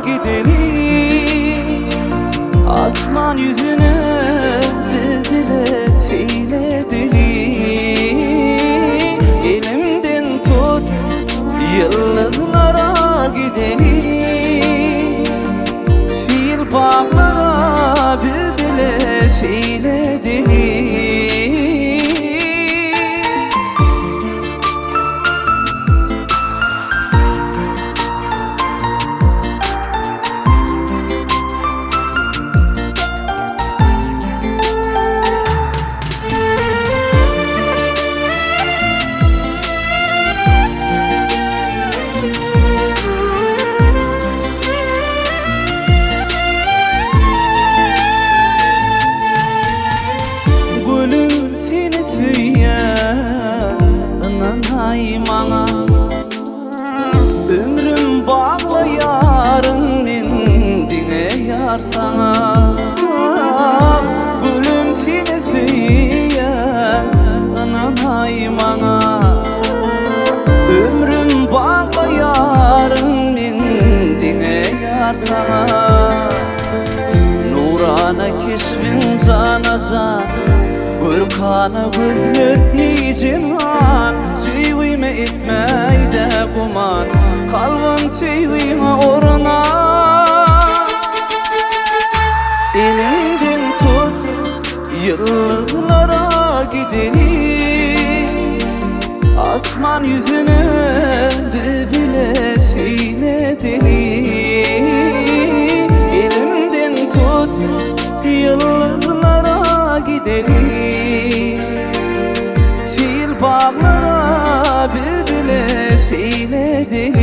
gidelim. Asman yüzüne bile seyredelim. Elimden tut, yıldızlara gidelim. Sil bağlara bile seyredelim. Ömrüm bağlı yarın mendine yar sana. Gülüm seni söyleyen ananay bana. Ömrüm bağlı yarın mendine yar sana. Nurana keşfin canacan, Gürkan'a gözler iyiceman. Sevime etmeyde kuman, kalbim sevime orana. Elimden tut, yıldızlara gidelim. Asman yüzüne bile seyredelim. Elimden tut, yıldızlara gidelim. Sil bağlara bile seyredelim.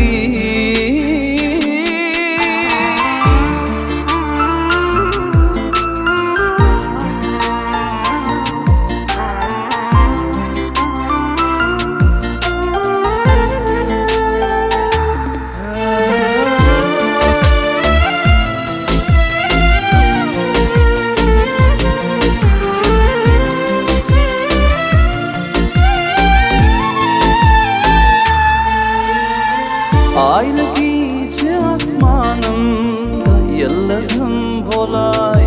Aylı gece asmanımda yıldızım bolay.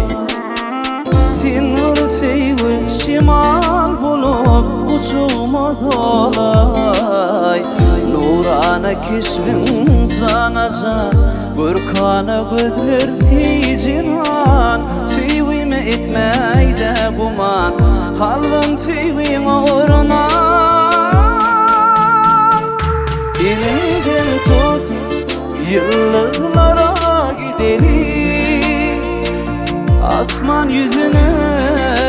Sen nur sevin şimal bulup uçuma dolay. Nurana keşfin canacan, Gürkan'a gözler iyiceman. Sevime etmeyde kuman, kalbim sevime orana. Elimden tut, yıldızlara gidelim. Asman yüzüne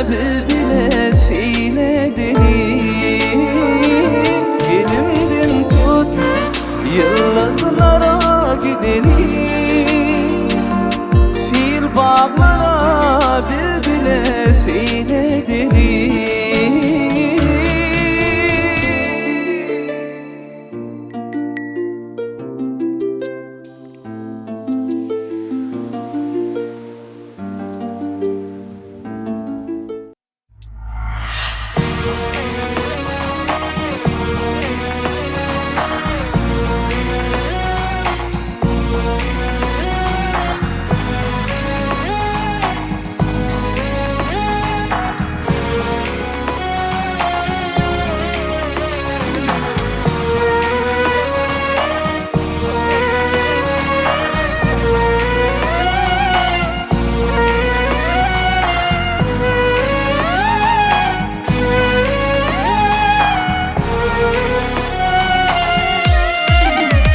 bile seyredelim. Elimden tut, yıldızlara gidelim. Sil bağlara bile seyredelim.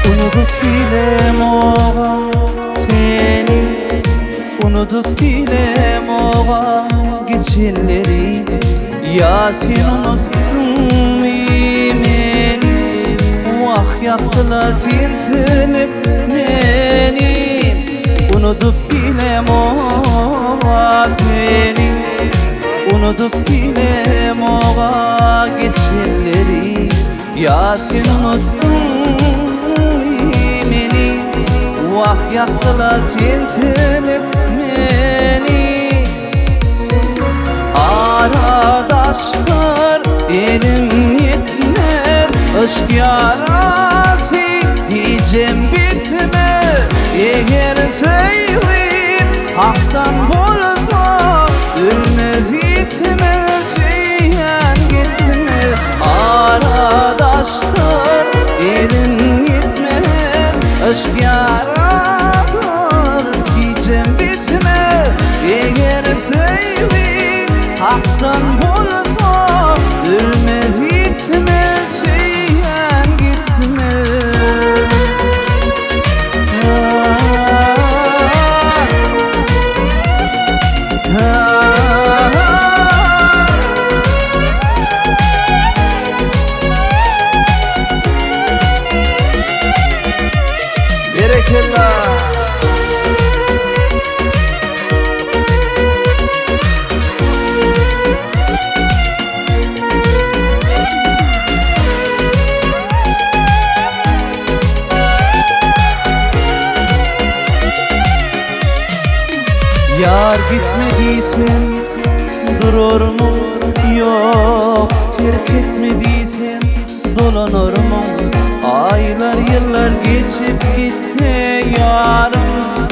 Unutup bilem oğa seni, unutup bilem oğa geçenlerini. Ya sen unuttun beni, vah yaktılar sen sevip beni. Unutup bilem oğa seni, unutup bilem oğa geçenleri. Ya sen unuttun beni, vah yaktılar sen sevip beni. Arkadaşlar elim yetmer, aşk yarası diyeceğim bitmer. Eğer sevip haktan bolsa ölmez gitmez yiyen gitmez aradaştır elin gitmez aşk yaradır gecem bitmez eğer sevip haktan bolsa ölmez gitmez yiyen gitmez. Berekallah. Yar gitmediysem durur mu? Yok terk etmediysem dolanır mı? Aylar yıllar geçip gitse yarım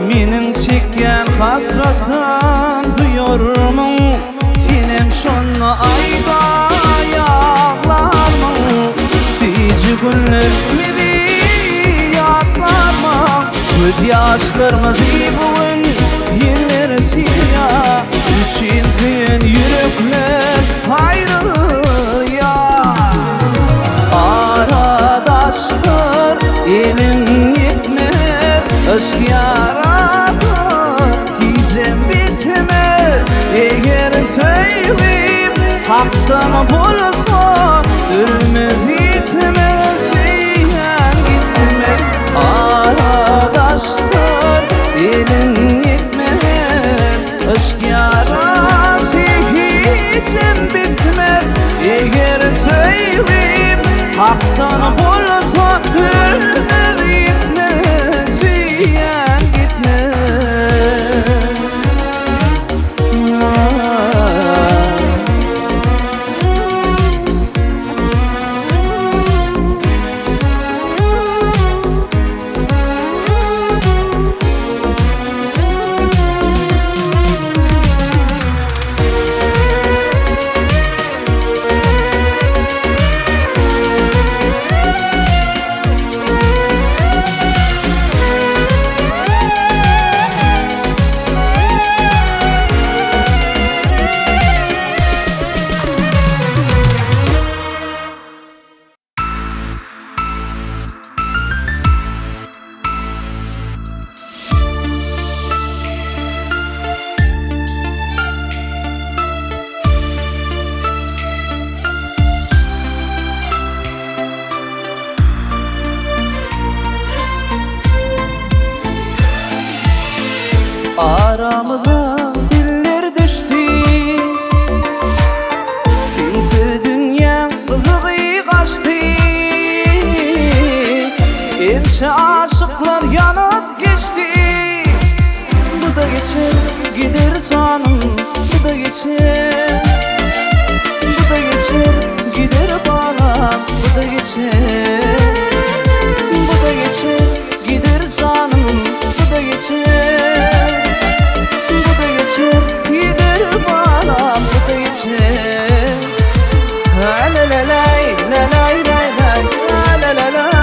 menin çekken hasratan duyur mu? Senem şonna ayda yağlar mı? Sici günlerimi yatlar mı? Göz yaşlarımız bugün yerler siyah için sen yürekler ayrılıyor aradaşlar elin yetmez aşk yaradır gecem bitmez eğer söyleyip haktan bulsa ölmez gitmez yiyen gitmez aradaşlar elin yetmez aşk yarası gecem bitmez eğer söyleyip haktan bulsa ölmez gitmez yiyen gitmez. Aramıza diller düştü sensiz dünya kızığı kaçtı Ençe aşıklar yanıp geçti Bu da geçer gider canım Bu da geçer Bu da geçer gider bana Bu da geçer Bu da geçer gider canım Bu da geçer gider bana bu da geçer la la la la la la la la la la la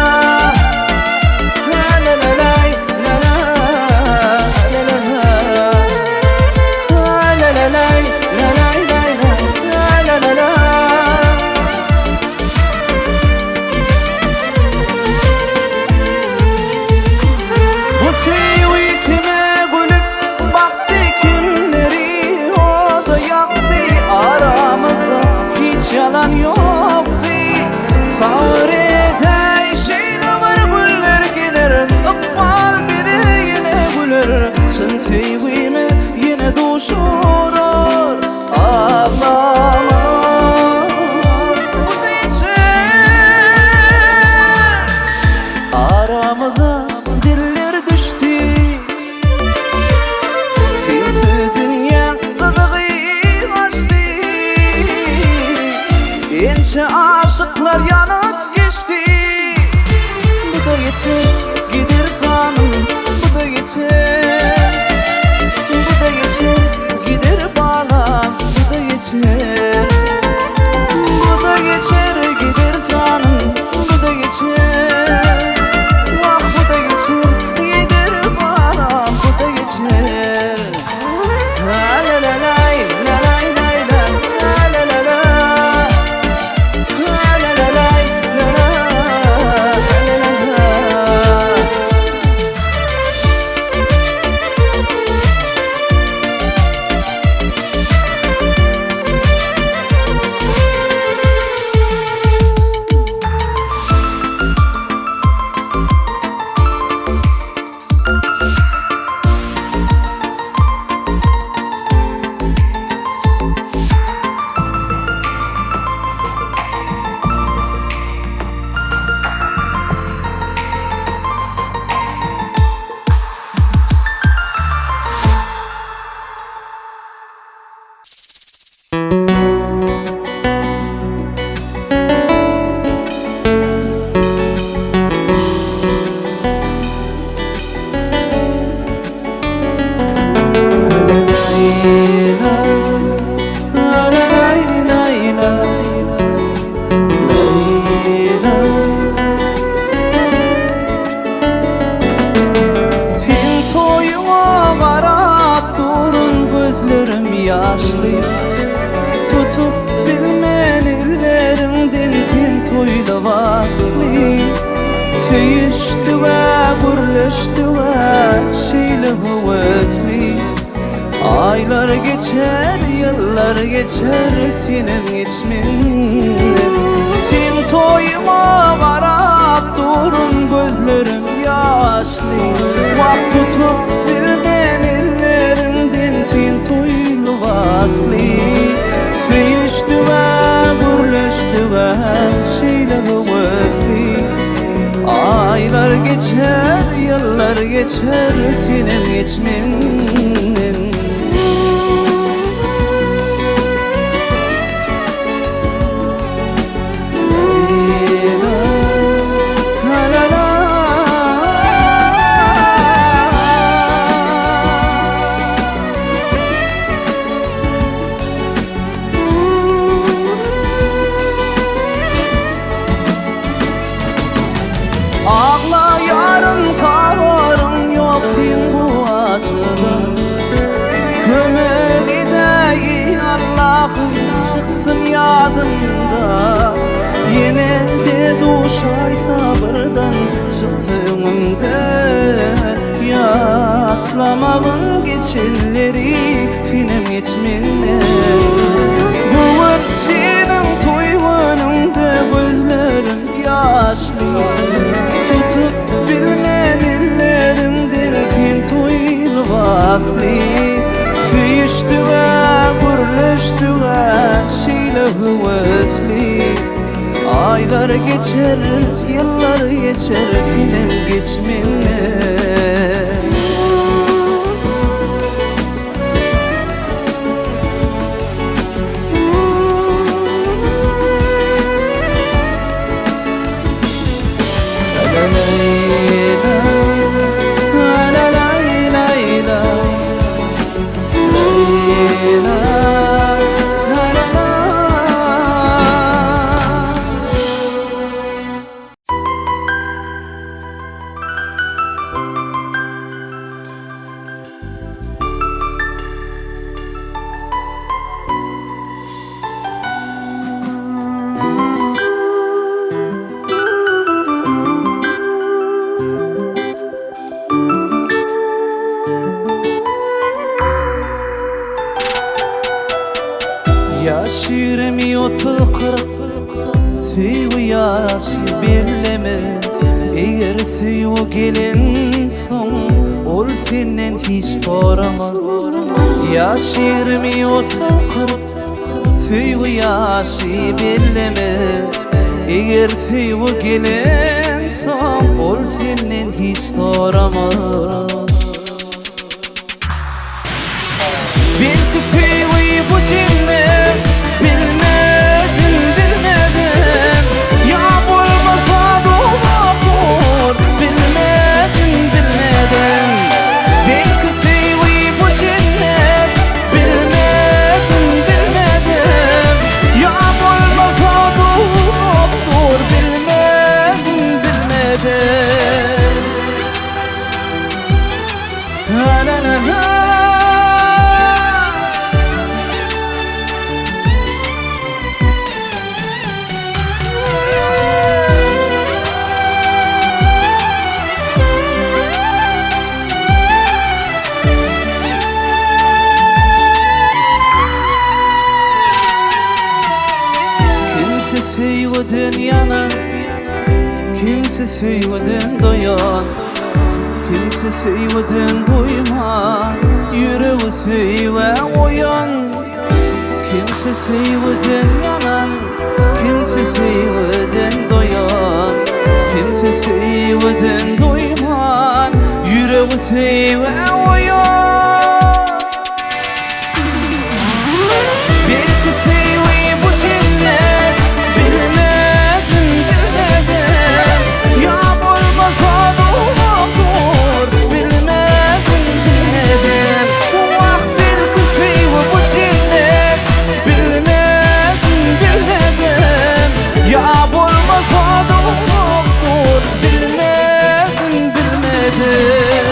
yaşlıyım. Tutup bilmen ellerinden sen toyla vasli. Teyişti ve gürleşti ve şeyle hüvetli. Aylar geçer, yıllar geçer, senem geçmin. Sen toyuma varap durun, gözlerim yaşlı. Vakt tutup bilmen ellerinden sen toylu vasli. Teyişti ve gürleşti ve şeyle hüvetli. Aylar geçer, yıllar geçer, senem geçmin. Ağla yarın kavarım yok sen bu aşıda. Kömeli de Allah'ım çıksın yadımda. Yine de duşay sabırdan çıktığımda. Yatlamamın geçilleri senem geçminle. Bu senin toyvanımda gözlerim yaşlı. Tutup bilmen ellerinden sen toylu vasli. Teyişti ve gürleşti ve şeyle hüvetli. Aylar geçer, yıllar geçer, senem geçminle. Yaşiremi otuqırıp Seyu yaşı birleme. Eğer seyu gelin son ol senden hiç sorama. Yaşiremi otuqırıp Seyu yaşı birleme. Eğer seyu gelin son ol senden hiç sorama. Belki seyu bu cennet bilmedim, bilmedim. Ya olmasa doğur, bilmedim, bilmedim. Belki sevi bu cennet bilmedim, bilmedim. Ya olmasa doğur, bilmedim, bilmedim. La la la la. Kimse sevdin yanan, kimse sevdin doyan. Kimse sevdin duyma, yüreği seve oyan. Kimse sevdin yanan, kimse sevdin doyan. Kimse sevdin duyma, yüreği seve oyan. Belki sevi bu cennet bilmedim, bilmedim. Ya olmasa doğur, bilmedim, bilmedim. Vah belki sevi bu cennet bilmedim, bilmedim. Ya olmasa doğur, bilmedim, bilmedim.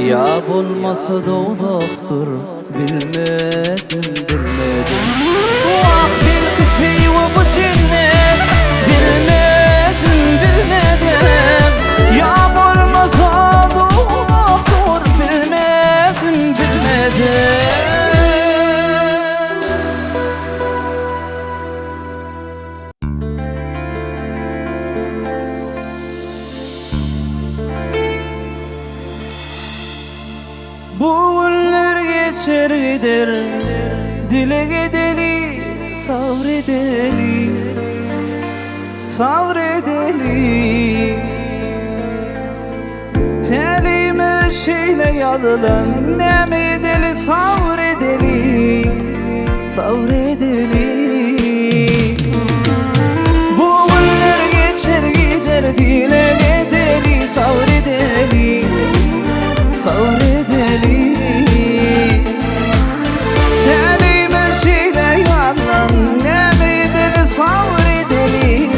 Ya bulmasa dozaqdır bilmedim Vaktin kısmi ve bu cennet bilmedim Ya bulmasa dozaqdır bilmedim Bu günler geçer gider Dile gideli sabredeli Telime şeyle yadılan Neme edeli sabredeli Bu günler geçer gider Dile gideli sabredeli Telime şeyle yalan Neme edeli sabredeli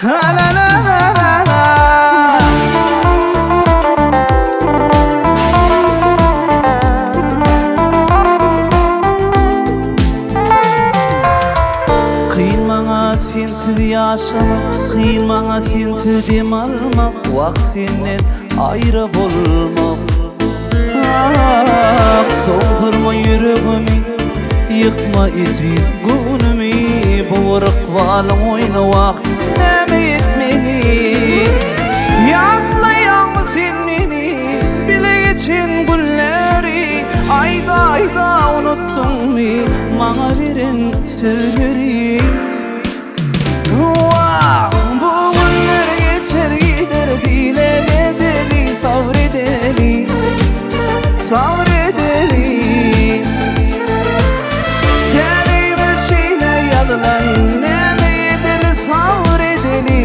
La la la la la Sensiz yaşamak, kıyın bana sensiz dem almak Vak senden ayrı olmak Doldurma yüreğimi, yıkma izi günümü Bu rıkvalım oynamak neme etmeli Yatlayan sen beni, bile geçen günleri Ayda unuttun mu, bana veren sözleri Bu günler geçer gider Dile bedeli sabredeli Telime şeyle yadılan Neme edeli sabredeli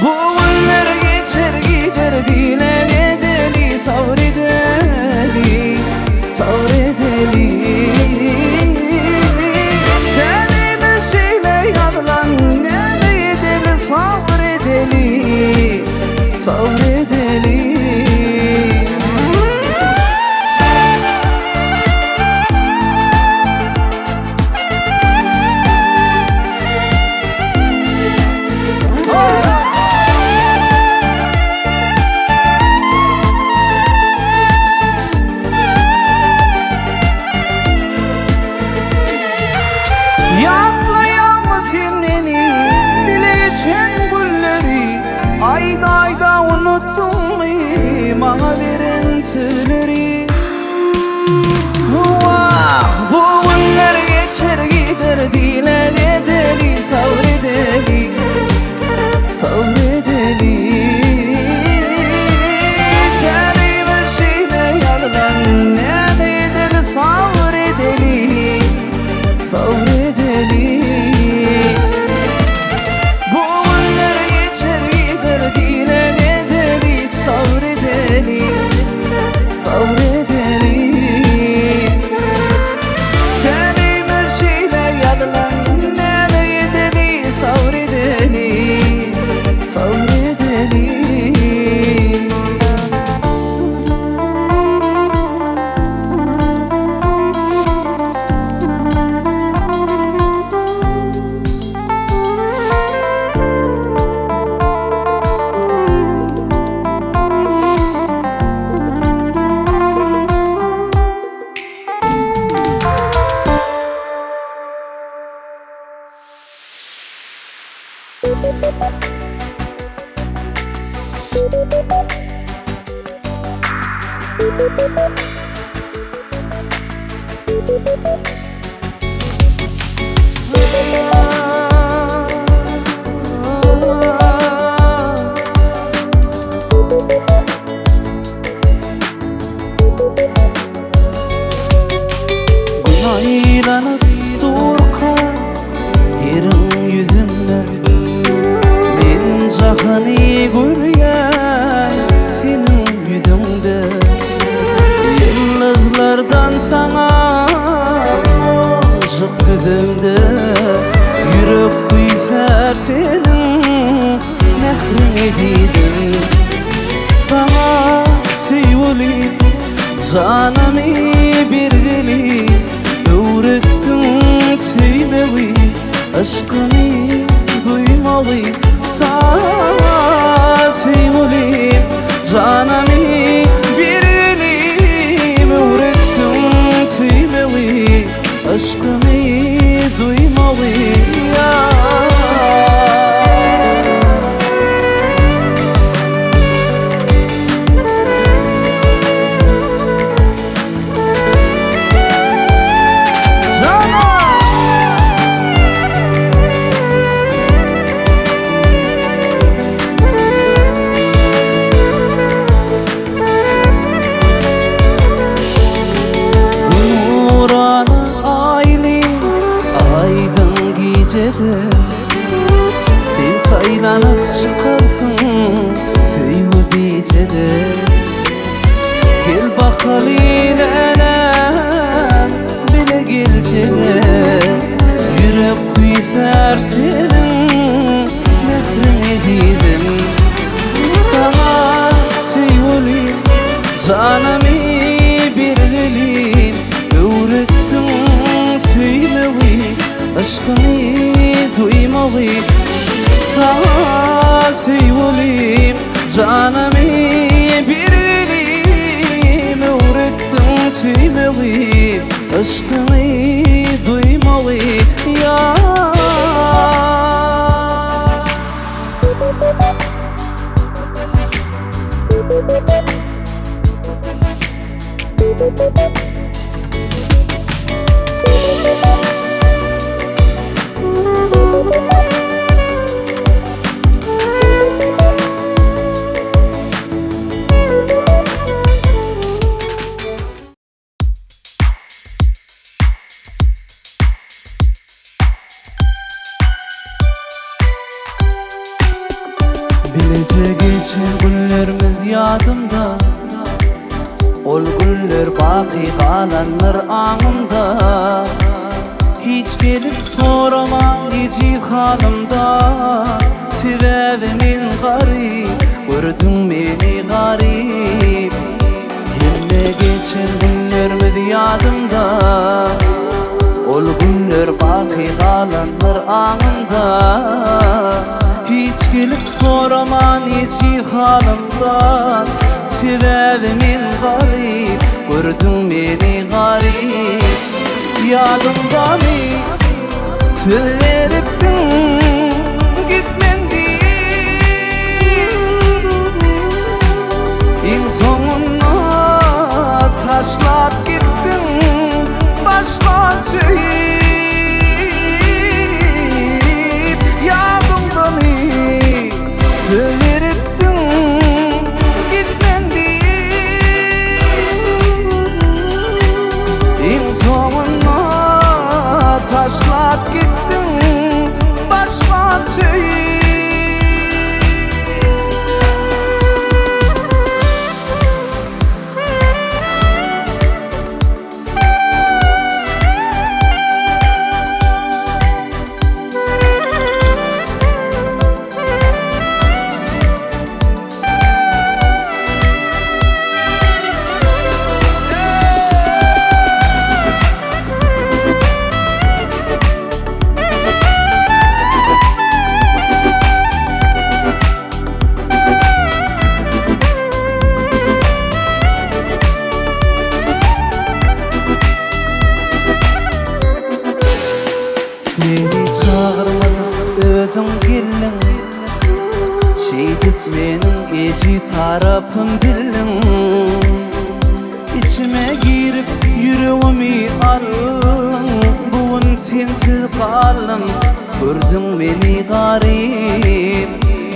Bu günler geçer gider Dile bedeli sabredeli Telime şeyle yadılan Neme edeli sabredeli Yatlayan mı sen beni bile geçen günleri Ayda unuttun mu bana veren sözleri Bu günler geçer gider Dile bedeli sabredeli Telime şeyle yadılan Neme edeli sabredeli Bu günler geçer gider Dile bedeli sabredeli Telime şeyle yadılan Neme edeli sabredeli Aylanıp durka yerin yüzünden Ben cahani göryen senin sana aşık düdümde yürek kuyser senin mehrini diydim sana sevgili canımı bir geli öğrettin sevmeyi aşkını duymalı sana sevgili canımı bir geli öğrettin sevmeyi aşkını duymalı ya. Sen saylanıp çıkarsın Söyle gecede Gel bakalım elem Bile gelcene Yürek kuyser senin Nefret ediydim Sana sevgilim canımı bir gelim Öğrettin sevmeyi aşkını duymalı sana sevgilim canımı bir elim öğrettin sevmeyi aşkını duymalı ya. Bilece geçen günlerimi yadımda Ol günler baki kalanlar anımda Hiç gelip soraman gece halımda Sebebimin garip Gördün beni garip Yine geçen günlerimi yadımda Ol günler baki kalanlar anımda Hiç gelip soraman hiç halımdan Sebebimin garip Gördün beni garip Yadımda mı söz veriptin Gitmen değil En sonuna taşlap gittin Başka tüyü Veriptin gitmen değil En sonuna taşlap gittin başka tüyü Seni çağırmadan ödüm gelin Şeydip menin eci tarafım bilin İçime girip yüreğimi alın Bugün sensiz kalın Gördün beni garip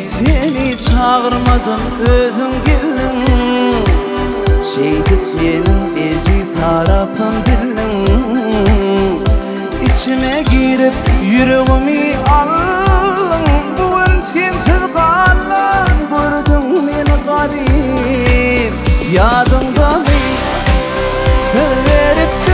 Seni çağırmadan ödüm gelin Şeydip menin eci tarafım bilin İçime girip yüreğimi alın Bugün sensiz kalın Gördün beni garip Yadımda mı söz verip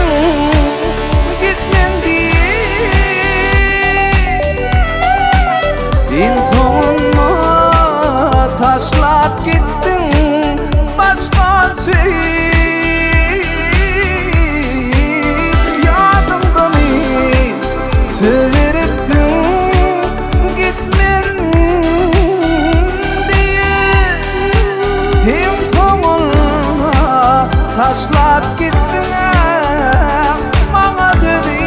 taşlap gittin bana dedi.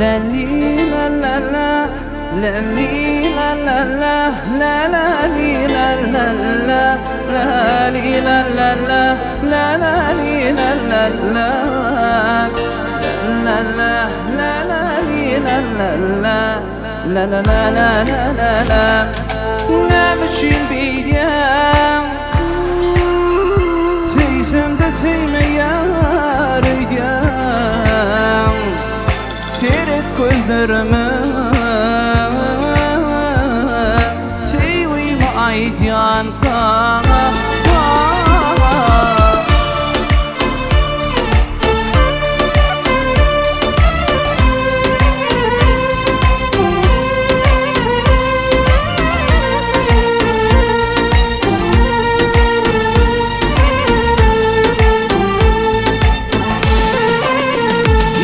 La li la la la, la li la la la, la la li la la la, la li la la la, la la li la la la, la la la la li la la la, la la la la la la la. Ne biçim bidyen, seysem de seymeyar idyen. Seyret gözlerimi, seveyim aydan sana, sana.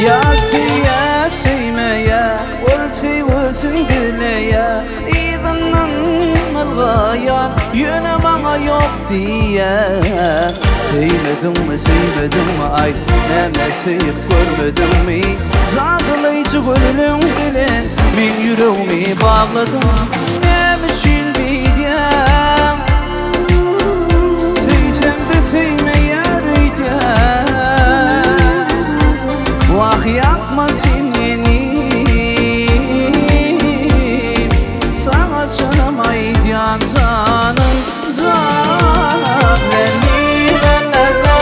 Ya sevmesin bile İzanın algaya yöne bana yok diye. Sevmedin mi ay neme sevip görmedin mi? Zadlayıcı gönlüm bilen ben yüreğimi bağladım. Ne biçim bidyen, sevsem de sevmeyer idyen. Vah yapma seni canım aydan canım canım. La li la la la,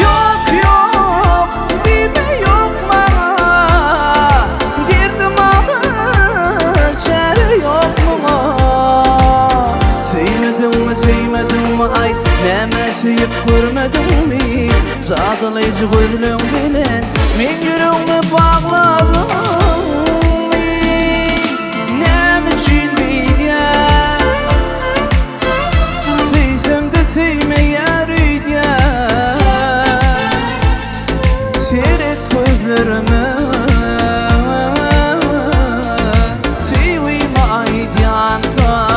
yok yok dime yok bana, girdim ay neme sevip görmedin mi? Zadlayıcı gönlüm bilen men yüreğimi bağladım. Ne biçim bidyen, seysem de sevmeyer idyen. Seyret gözlerimi, seveyim aydan sana.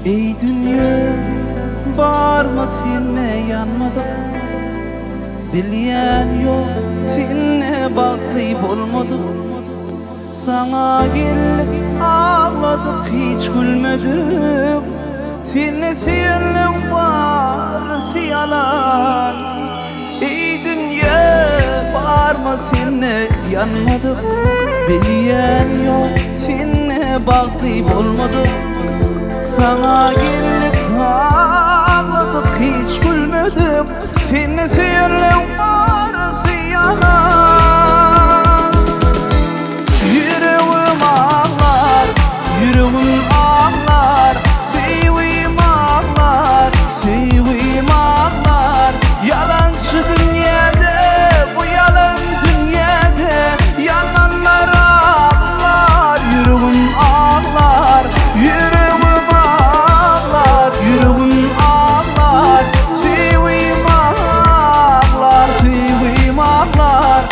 Ey dünya bağırma senle yanmadık, bilyen yok senle bağlayıp olmadık. Sana geldik ağladık hiç gülmedik, senle seyenlen bağırısı yalan. Ey dünya bağırma senle yanmadık, bilyen yok senle bağlayıp olmadık. Sana geldik ağladık hiç gülmedik, seninle seyenle varısı yalan. Yüreğim ağlar, yüreğim ağlar, seveyim ağlar, seveyim ağlar. Yalancı dünyada, bu yalan dünyada yalanlar ağlar. Yüreğim ağlar, yüreğim ağlar, yüreğim ağlar, seveyim ağlar, seveyim ağlar.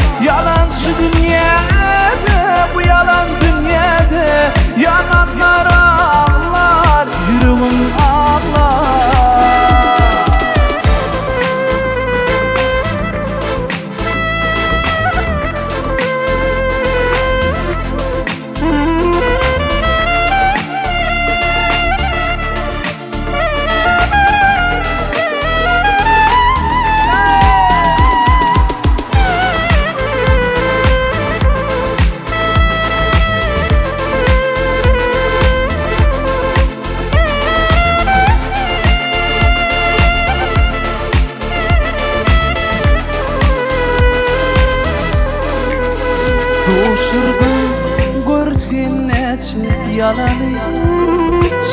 yalanı.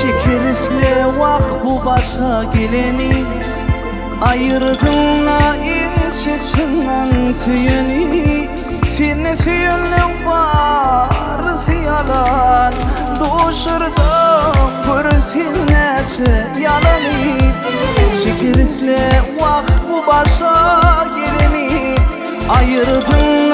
Çekirisle vah bu başa geleni, ayırdın la ince çından tüyeni. Seni tüyünün barısı yalan, doğuşurdum görürsünlerce yalanı. Çekirisle vah bu başa geleni, ayırdın